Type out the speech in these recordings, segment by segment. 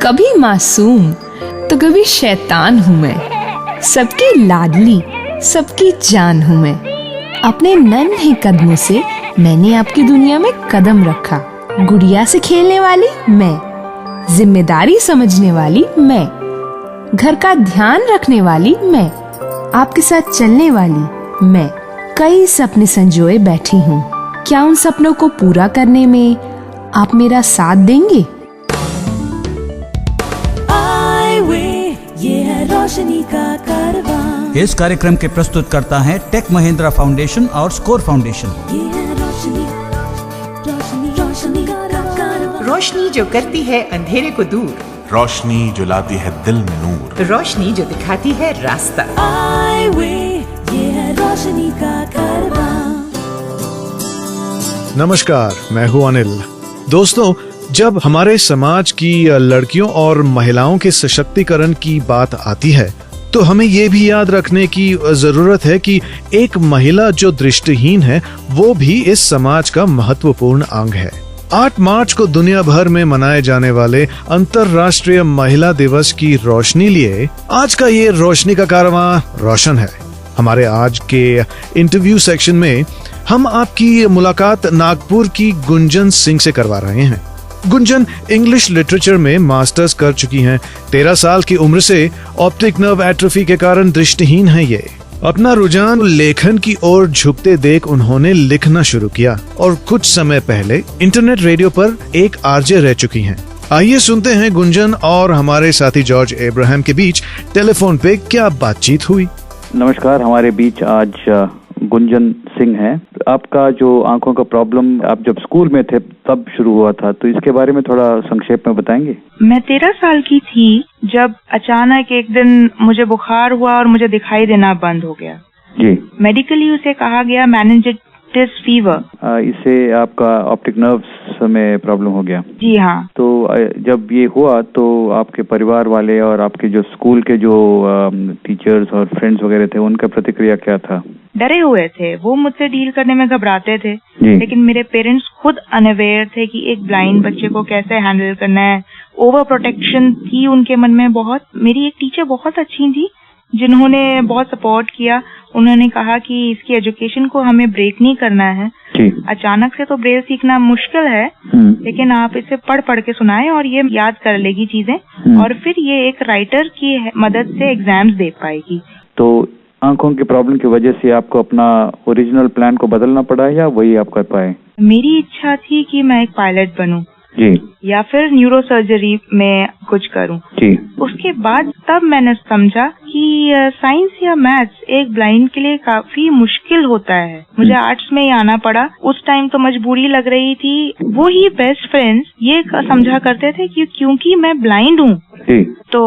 कभी मासूम तो कभी शैतान हूँ मैं, सबकी लाडली सबकी जान हूँ मैं। अपने नन्हे कदमों से मैंने आपकी दुनिया में कदम रखा। गुड़िया से खेलने वाली मैं, जिम्मेदारी समझने वाली मैं, घर का ध्यान रखने वाली मैं, आपके साथ चलने वाली मैं। कई सपने संजोए बैठी हूँ, क्या उन सपनों को पूरा करने में आप मेरा साथ देंगे? ये है रोशनी का कारवां। इस कार्यक्रम के प्रस्तुतकर्ता हैं टेक महिंद्रा फाउंडेशन और स्कोर फाउंडेशन। ये है रोशनी, रोशनी, रोशनी का कारवां। रोशनी जो करती है अंधेरे को दूर, रोशनी जो लाती है दिल में नूर, रोशनी जो दिखाती है रास्ता। ये है रोशनी का कारवां। नमस्कार, मैं हूं अनिल। दोस्तों, जब हमारे समाज की लड़कियों और महिलाओं के सशक्तिकरण की बात आती है तो हमें ये भी याद रखने की जरूरत है कि एक महिला जो दृष्टिहीन है वो भी इस समाज का महत्वपूर्ण अंग है। 8 मार्च को दुनिया भर में मनाए जाने वाले अंतर्राष्ट्रीय महिला दिवस की रोशनी लिए आज का ये रोशनी का कारवां रोशन है। हमारे आज के इंटरव्यू सेक्शन में हम आपकी मुलाकात नागपुर की गुंजन सिंह से करवा रहे हैं। गुंजन इंग्लिश लिटरेचर में मास्टर्स कर चुकी हैं। 13 साल की उम्र से ऑप्टिक नर्व एट्रोफी के कारण दृष्टिहीन है ये। अपना रुझान लेखन की ओर झुकते देख उन्होंने लिखना शुरू किया और कुछ समय पहले इंटरनेट रेडियो पर एक आरजे रह चुकी हैं। आइए सुनते हैं गुंजन और हमारे साथी जॉर्ज एब्राहम के बीच टेलीफोन पे क्या बातचीत हुई। नमस्कार, हमारे बीच आज गुंजन सिंह है। आपका जो आंखों का प्रॉब्लम आप जब स्कूल में थे तब शुरू हुआ था, तो इसके बारे में थोड़ा संक्षेप में बताएंगे? मैं 13 साल की थी जब अचानक एक दिन मुझे बुखार हुआ और मुझे दिखाई देना बंद हो गया जी। मेडिकली उसे कहा गया मेनिंजाइटिस फीवर। इससे आपका ऑप्टिक नर्व्स में प्रॉब्लम हो गया? जी हाँ। तो जब ये हुआ तो आपके परिवार वाले और आपके जो स्कूल के जो टीचर्स और फ्रेंड्स वगैरह थे उनका प्रतिक्रिया क्या था? डरे हुए थे, वो मुझसे डील करने में घबराते थे, लेकिन मेरे पेरेंट्स खुद अनअवेयर थे कि एक ब्लाइंड बच्चे को कैसे हैंडल करना है। ओवर प्रोटेक्शन थी उनके मन में बहुत। मेरी एक टीचर बहुत अच्छी थी जिन्होंने बहुत सपोर्ट किया। उन्होंने कहा कि इसकी एजुकेशन को हमें ब्रेक नहीं करना है। अचानक से तो ब्रेल सीखना मुश्किल है, लेकिन आप इसे पढ़ पढ़ के सुनाएं और ये याद कर लेगी चीजें और फिर ये एक राइटर की मदद से एग्जाम्स दे पाएगी। तो आंखों की प्रॉब्लम की वजह से आपको अपना ओरिजिनल प्लान को बदलना पड़ा या वही आप कर पाए? मेरी इच्छा थी कि मैं एक पायलट बनूं जी, या फिर न्यूरो सर्जरी में कुछ करूं जी। उसके बाद तब मैंने समझा कि साइंस या मैथ्स एक ब्लाइंड के लिए काफी मुश्किल होता है। मुझे आर्ट्स में ही आना पड़ा। उस टाइम तो मजबूरी लग रही थी। वो ही बेस्ट फ्रेंड्स ये समझा करते थे कि क्योंकि मैं ब्लाइंड हूँ तो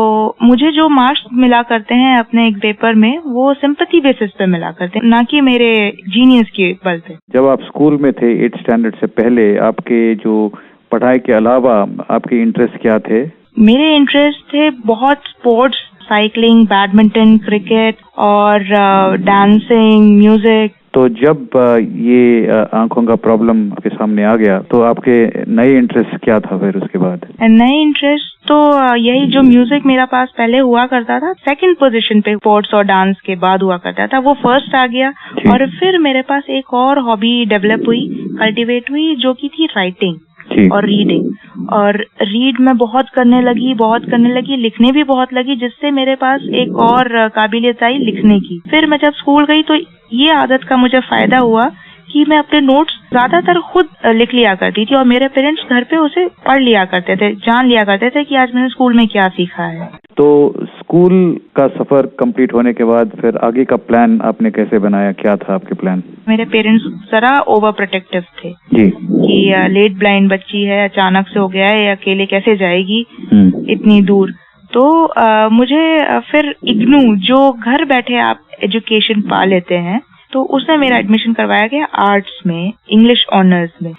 मुझे जो मार्क्स मिला करते हैं अपने एक पेपर में वो सिंपैथी बेसिस पे मिला करते हैं, ना कि मेरे जीनियस के बल पे। जब आप स्कूल में थे 8th स्टैंडर्ड से पहले आपके जो पढ़ाई के अलावा आपके इंटरेस्ट क्या थे? मेरे इंटरेस्ट थे बहुत स्पोर्ट्स, साइकिलिंग, बैडमिंटन, क्रिकेट और डांसिंग, म्यूजिक। तो जब ये आंखों का प्रॉब्लम आपके सामने आ गया तो आपके नए इंटरेस्ट क्या था फिर उसके बाद? नए इंटरेस्ट तो यही जो म्यूजिक मेरा पास पहले हुआ करता था, सेकंड पोजीशन पे स्पोर्ट्स और डांस के बाद हुआ करता था, वो फर्स्ट आ गया। और फिर मेरे पास एक और हॉबी डेवलप हुई, कल्टीवेट हुई, जो की थी राइटिंग और रीडिंग। और रीड में बहुत करने लगी, लिखने भी बहुत लगी, जिससे मेरे पास एक और काबिलियत आई लिखने की। फिर मैं जब स्कूल गई तो ये आदत का मुझे फायदा हुआ कि मैं अपने नोट्स ज्यादातर खुद लिख लिया करती थी और मेरे पेरेंट्स घर पे उसे पढ़ लिया करते थे, जान लिया करते थे कि आज मैंने स्कूल में क्या सीखा है। तो स्कूल का सफर कंप्लीट होने के बाद फिर आगे का प्लान आपने कैसे बनाया? क्या था आपके प्लान? मेरे पेरेंट्स जरा ओवर प्रोटेक्टिव थे जी कि लेट ब्लाइंड बच्ची है, अचानक से हो गया है, अकेले कैसे जाएगी इतनी दूर। तो मुझे फिर इग्नू जो घर बैठे आप एजुकेशन पा लेते हैं, तो उसमें मेरा एडमिशन करवाया गया आर्ट्स में, इंग्लिश ऑनर्स में।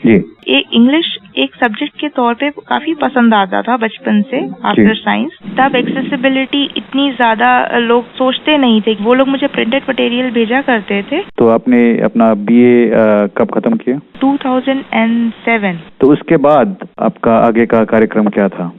इंग्लिश एक सब्जेक्ट के तौर पे काफी पसंद आता था बचपन से आफ्टर साइंस। तब एक्सेसिबिलिटी इतनी ज्यादा लोग सोचते नहीं थे। वो लोग मुझे प्रिंटेड मटेरियल भेजा करते थे। तो आपने अपना BA कब खत्म किया? 2007। तो उसके बाद आपका आगे का कार्यक्रम क्या था?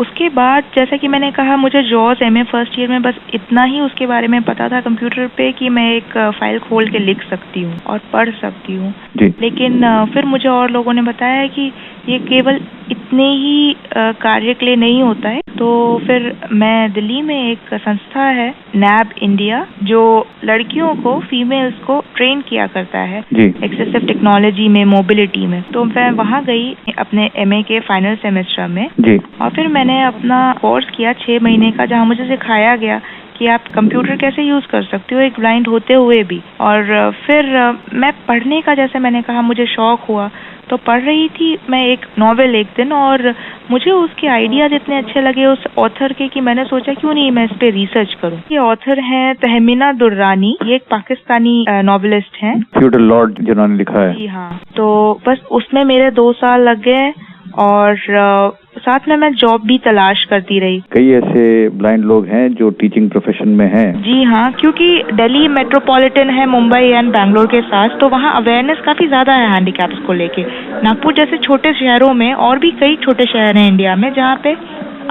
उसके बाद जैसा कि मैंने कहा, मुझे जॉस एमए फर्स्ट ईयर में बस इतना ही उसके बारे में पता था कंप्यूटर पे कि मैं एक फाइल खोल के लिख सकती हूँ और पढ़ सकती हूँ। लेकिन फिर मुझे और लोगों ने बताया कि ये केवल इतने ही कार्य के लिए नहीं होता है। तो फिर मैं दिल्ली में एक संस्था है नैब इंडिया, जो लड़कियों को, फीमेल्स को ट्रेन किया करता है एक्सेसिव टेक्नोलॉजी में, मोबिलिटी में। तो मैं वहाँ गई अपने एमए के फाइनल सेमेस्टर में और फिर मैंने अपना कोर्स किया 6 महीने का, जहाँ मुझे सिखाया गया कि आप कंप्यूटर कैसे यूज कर सकते हो एक ब्लाइंड होते हुए भी। और फिर मैं पढ़ने का, जैसे मैंने कहा, मुझे शौक हुआ तो पढ़ रही थी मैं एक नॉवेल एक दिन, और मुझे उसके आइडियाज इतने अच्छे लगे उस ऑथर के कि मैंने सोचा क्यों नहीं मैं इस पे रिसर्च करूं। ये ऑथर हैं तहमीना दुर्रानी, ये एक पाकिस्तानी नॉवेलिस्ट हैं, फ्यूडल लॉर्ड जिन्होंने लिखा है। जी हाँ। तो बस उसमें मेरे 2 साल लग गए और साथ में मैं जॉब भी तलाश करती रही। कई ऐसे ब्लाइंड लोग हैं जो टीचिंग प्रोफेशन में हैं। जी हाँ, क्योंकि दिल्ली मेट्रोपॉलिटन है मुंबई एंड बैंगलोर के साथ, तो वहाँ अवेयरनेस काफी ज्यादा है हैंडीकैप्स को लेके। नागपुर जैसे छोटे शहरों में और भी कई छोटे शहर हैं इंडिया में जहाँ पे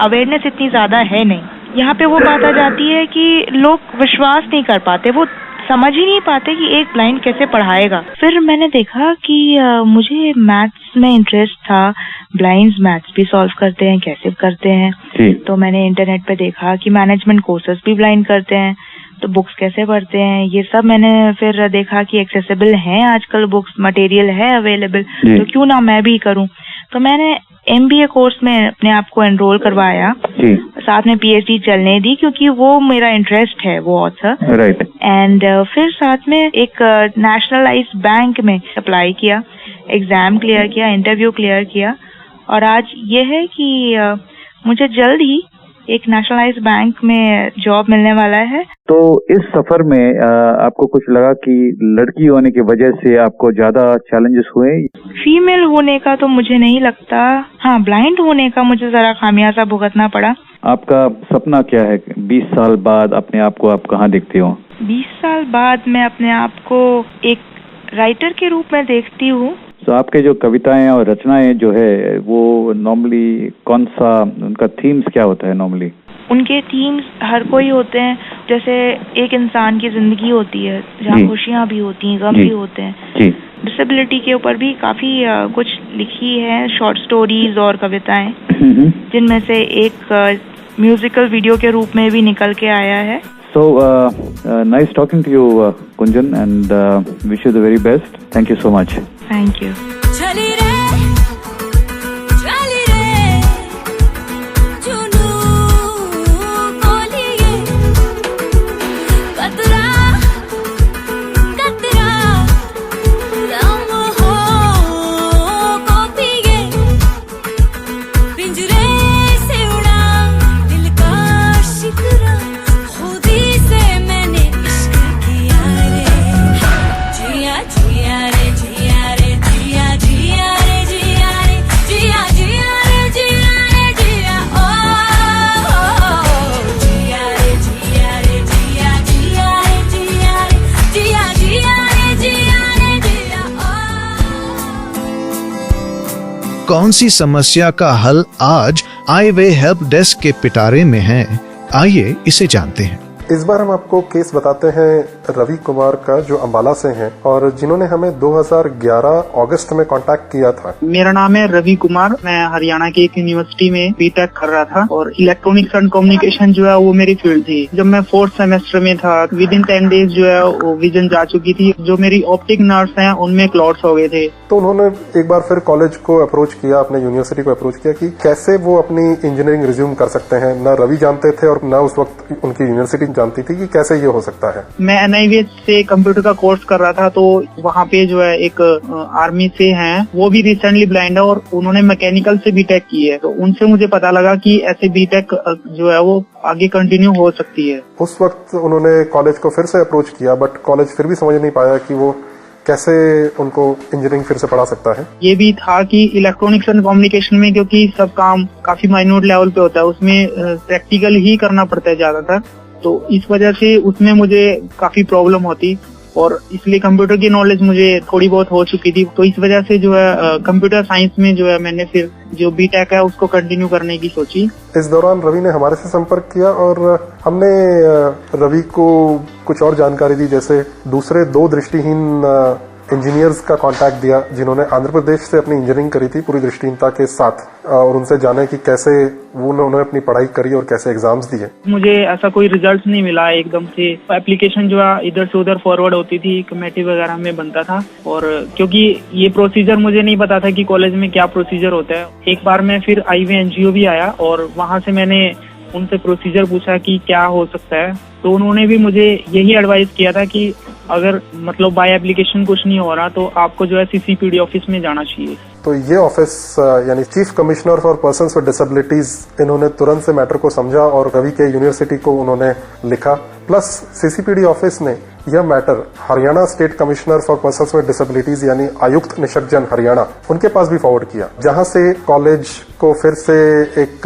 अवेयरनेस इतनी ज्यादा है नहीं। यहाँ पे वो बात आ जाती है कि लोग विश्वास नहीं कर पाते, वो समझ ही नहीं पाते कि एक ब्लाइंड कैसे पढ़ाएगा। फिर मैंने देखा कि मुझे मैथ्स में इंटरेस्ट था, ब्लाइंड्स मैथ्स भी सॉल्व करते हैं, कैसे करते हैं। तो मैंने इंटरनेट पे देखा कि मैनेजमेंट कोर्सेज भी ब्लाइंड करते हैं, तो बुक्स कैसे पढ़ते हैं ये सब मैंने फिर देखा कि एक्सेसिबल हैं आजकल बुक्स, मटेरियल है अवेलेबल, तो क्यों ना मैं भी करूं। तो मैंने MBA कोर्स में अपने आप को एनरोल करवाया, साथ में PhD चलने दी क्योंकि वो मेरा इंटरेस्ट है, वो ऑथर। एंड फिर साथ में एक नेशनलाइज्ड बैंक में अप्लाई किया, एग्जाम क्लियर किया, इंटरव्यू क्लियर किया, और आज ये है कि मुझे जल्द ही एक नेशनलाइज्ड बैंक में जॉब मिलने वाला है। तो इस सफर में आपको कुछ लगा कि लड़की होने की वजह से आपको ज्यादा चैलेंजेस हुए? फीमेल होने का तो मुझे नहीं लगता, हाँ ब्लाइंड होने का मुझे जरा खामियाजा भुगतना पड़ा। आपका सपना क्या है? 20 साल बाद अपने आप को आप कहाँ देखते हो? 20 साल बाद मैं अपने आप को एक राइटर के रूप में देखती हूँ। तो आपके जो कविताएं और रचनाएं जो है वो नॉर्मली कौन सा, उनका थीम्स क्या होता है? नॉर्मली उनके थीम्स हर कोई होते हैं, जैसे एक इंसान की जिंदगी होती है जहाँ खुशियाँ भी होती हैं, गम भी होते हैं। डिसेबिलिटी के ऊपर भी काफी कुछ लिखी है, शॉर्ट स्टोरीज और कविताएं, जिनमें से एक म्यूजिकल वीडियो के रूप में भी निकल के आया है। So, nice talking to you, Gunjan, and wish you the very best. Thank you so much. Thank you. चली रे चुनू बोलिए कतरा कतरा राम हो को पिए पिंजरे से उड़ा दिल का शिकरा, खुदी से मैंने इश्क किया रे, जिया जिया रे जिया रे जिया जिया रे जिया रे जिया जिया रे जिया रे जिया ओ जिया रे जिया रे जिया जिया रे जिया रे जिया जिया रे जिया रे जिया ओ। कौन सी समस्या का हल आज आई वे हेल्प डेस्क के पिटारे में है, आइए इसे जानते हैं। इस बार हम आपको केस बताते हैं रवि कुमार का, जो अंबाला से हैं और जिन्होंने हमें 2011 अगस्त में कांटेक्ट किया था। मेरा नाम है रवि कुमार, मैं हरियाणा की एक यूनिवर्सिटी में बीटेक कर रहा था और इलेक्ट्रॉनिक्स एंड कम्युनिकेशन जो है वो मेरी फील्ड थी। जब मैं 4th सेमेस्टर में था, विद इन 10 डेज जो है वो विजन जा चुकी थी। जो मेरी ऑप्टिक नर्व्स हैं उनमें क्लॉट्स हो गए थे। तो उन्होंने एक बार फिर कॉलेज को अप्रोच किया, अपने यूनिवर्सिटी को अप्रोच किया कि कैसे वो अपनी इंजीनियरिंग रिज्यूम कर सकते हैं। न रवि जानते थे और न उस वक्त उनकी यूनिवर्सिटी जानती थी कि कैसे ये हो सकता है। मैं NIVH से कंप्यूटर का कोर्स कर रहा था, तो वहाँ पे जो है एक आर्मी से हैं, वो भी रिसेंटली ब्लाइंड है और उन्होंने मैकेनिकल से बीटेक की है। तो उनसे मुझे पता लगा कि ऐसे बीटेक जो है वो आगे कंटिन्यू हो सकती है। उस वक्त उन्होंने कॉलेज को फिर से अप्रोच किया, बट कॉलेज फिर भी समझ नहीं पाया कि वो कैसे उनको इंजीनियरिंग फिर से पढ़ा सकता है। ये भी था कि इलेक्ट्रॉनिक्स एंड कम्युनिकेशन में क्योंकि सब काम काफी माइन्यूट लेवल पे होता है, उसमें प्रैक्टिकल ही करना पड़ता है ज्यादातर, तो इस वजह से उसमें मुझे काफी प्रॉब्लम होती। और इसलिए कंप्यूटर की नॉलेज मुझे थोड़ी बहुत हो चुकी थी। तो इस वजह से जो है कंप्यूटर साइंस में जो है मैंने फिर जो बीटेक है उसको कंटिन्यू करने की सोची। इस दौरान रवि ने हमारे से संपर्क किया और हमने रवि को कुछ और जानकारी दी, जैसे दूसरे 2 दृष्टिहीन इंजीनियर्स का कांटेक्ट दिया जिन्होंने आंध्र प्रदेश से अपनी इंजीनियरिंग करी थी पूरी दृष्टिहीनता के साथ, और उनसे जाने कि कैसे उन्होंने अपनी पढ़ाई करी और कैसे एग्जाम्स दिए। मुझे ऐसा कोई रिजल्ट नहीं मिला एकदम से। एप्लीकेशन जो है इधर से उधर फॉरवर्ड होती थी, कमेटी वगैरह में बनता था, और क्योंकि ये प्रोसीजर मुझे नहीं पता था कि कॉलेज में क्या प्रोसीजर होता है। एक बार मैं फिर IVNGO भी आया और वहां से मैंने उनसे प्रोसीजर पूछा कि क्या हो सकता है, तो उन्होंने भी मुझे यही एडवाइस किया था कि अगर मतलब बाय एप्लीकेशन कुछ नहीं हो रहा तो आपको जो है CCPD ऑफिस में जाना चाहिए। तो ये ऑफिस यानी chief commissioner for persons with disabilities, इन्होंने तुरंत से मैटर को समझा और रवि के यूनिवर्सिटी को उन्होंने लिखा। प्लस CCPD ऑफिस ने यह matter Haryana state commissioner for persons with disabilities यानी आयुक्त निशक्जन हरियाणा, उनके पास भी फॉरवर्ड किया, जहां से कॉलेज को फिर से एक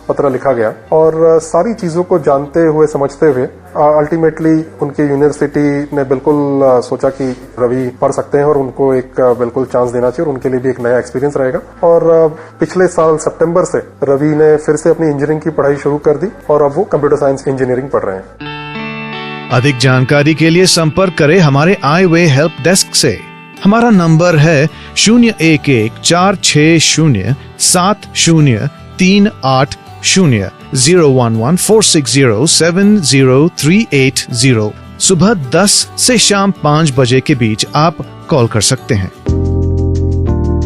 पत्र लिखा गया। और सारी चीजों को जानते हुए समझते हुए अल्टीमेटली उनकी यूनिवर्सिटी ने बिल्कुल सोचा कि रवि पढ़ सकते हैं और उनको एक बिल्कुल चांस देना चाहिए और उनके लिए भी एक नया एक्सपीरियंस रहेगा। और पिछले साल सितंबर से रवि ने फिर से अपनी इंजीनियरिंग की पढ़ाई शुरू कर दी और अब वो कंप्यूटर साइंस इंजीनियरिंग पढ़ रहे हैं। अधिक जानकारी के लिए संपर्क करें हमारे iWay हेल्प डेस्क से। हमारा नंबर है 0114607038 01146070380। सुबह 10 से शाम 5 बजे के बीच आप कॉल कर सकते हैं।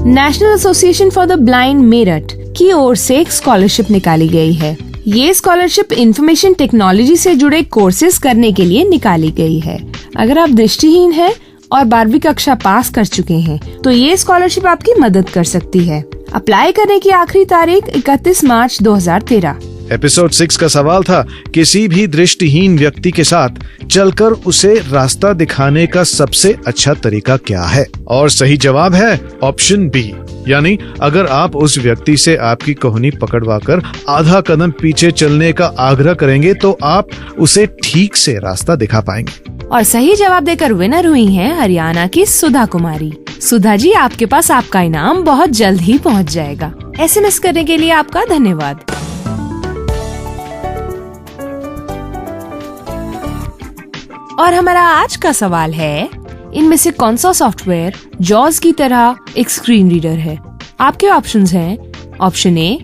National association for the blind Meerut की ओर से एक स्कॉलरशिप निकाली गई है। ये स्कॉलरशिप इंफॉर्मेशन टेक्नोलॉजी से जुड़े कोर्सेज करने के लिए निकाली गई है। अगर आप दृष्टिहीन हैं और 12वीं कक्षा पास कर चुके हैं तो ये स्कॉलरशिप आपकी मदद कर सकती है। अप्लाई करने की आखिरी तारीख 31 मार्च 2013। एपिसोड 6 का सवाल था, किसी भी दृष्टिहीन व्यक्ति के साथ चलकर उसे रास्ता दिखाने का सबसे अच्छा तरीका क्या है? और सही जवाब है ऑप्शन बी, यानी अगर आप उस व्यक्ति से आपकी कोहनी पकड़वाकर आधा कदम पीछे चलने का आग्रह करेंगे तो आप उसे ठीक से रास्ता दिखा पाएंगे। और सही जवाब देकर विनर हुई हैं हरियाणा की सुधा कुमारी। सुधा जी, आपके पास आपका इनाम बहुत जल्द ही पहुंच जाएगा। SMS करने के लिए आपका धन्यवाद। और हमारा आज का सवाल है, इनमें से कौन सा सॉफ्टवेयर जॉज की तरह एक स्क्रीन रीडर है? आपके ऑप्शंस हैं option A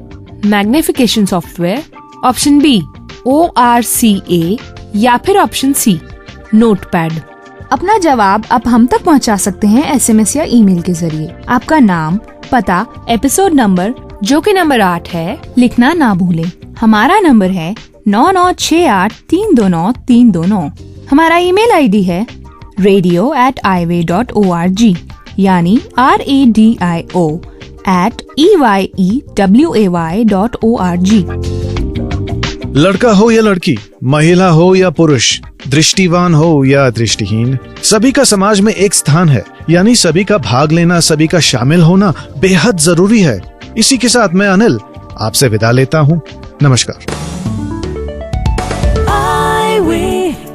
magnification software, option B ORCA या फिर ऑप्शन सी नोटपैड। अपना जवाब आप हम तक पहुंचा सकते हैं SMS या ईमेल के जरिए। आपका नाम, पता, एपिसोड नंबर जो कि नंबर 8 है, लिखना ना भूलें। हमारा नंबर है 9968329329। हमारा ईमेल ID है radio@iway.org यानी radio@EYEWAY.org। लड़का हो या लड़की, महिला हो या पुरुष, दृष्टिवान हो या दृष्टिहीन, सभी का समाज में एक स्थान है, यानी सभी का भाग लेना, सभी का शामिल होना बेहद जरूरी है। इसी के साथ मैं अनिल आपसे विदा लेता हूँ। नमस्कार।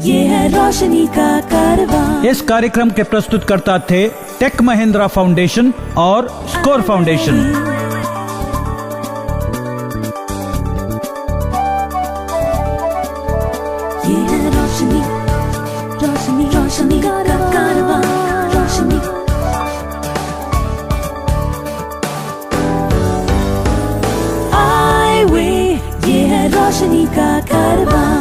ये है रोशनी का कारवां। इस कार्यक्रम के प्रस्तुतकर्ता थे टेक महिंद्रा फाउंडेशन और स्कोर फाउंडेशन। ये है रोशनी, रोशनी, रोशनी का कारवां, रोशनी। iWay, ये है रोशनी का कारवां।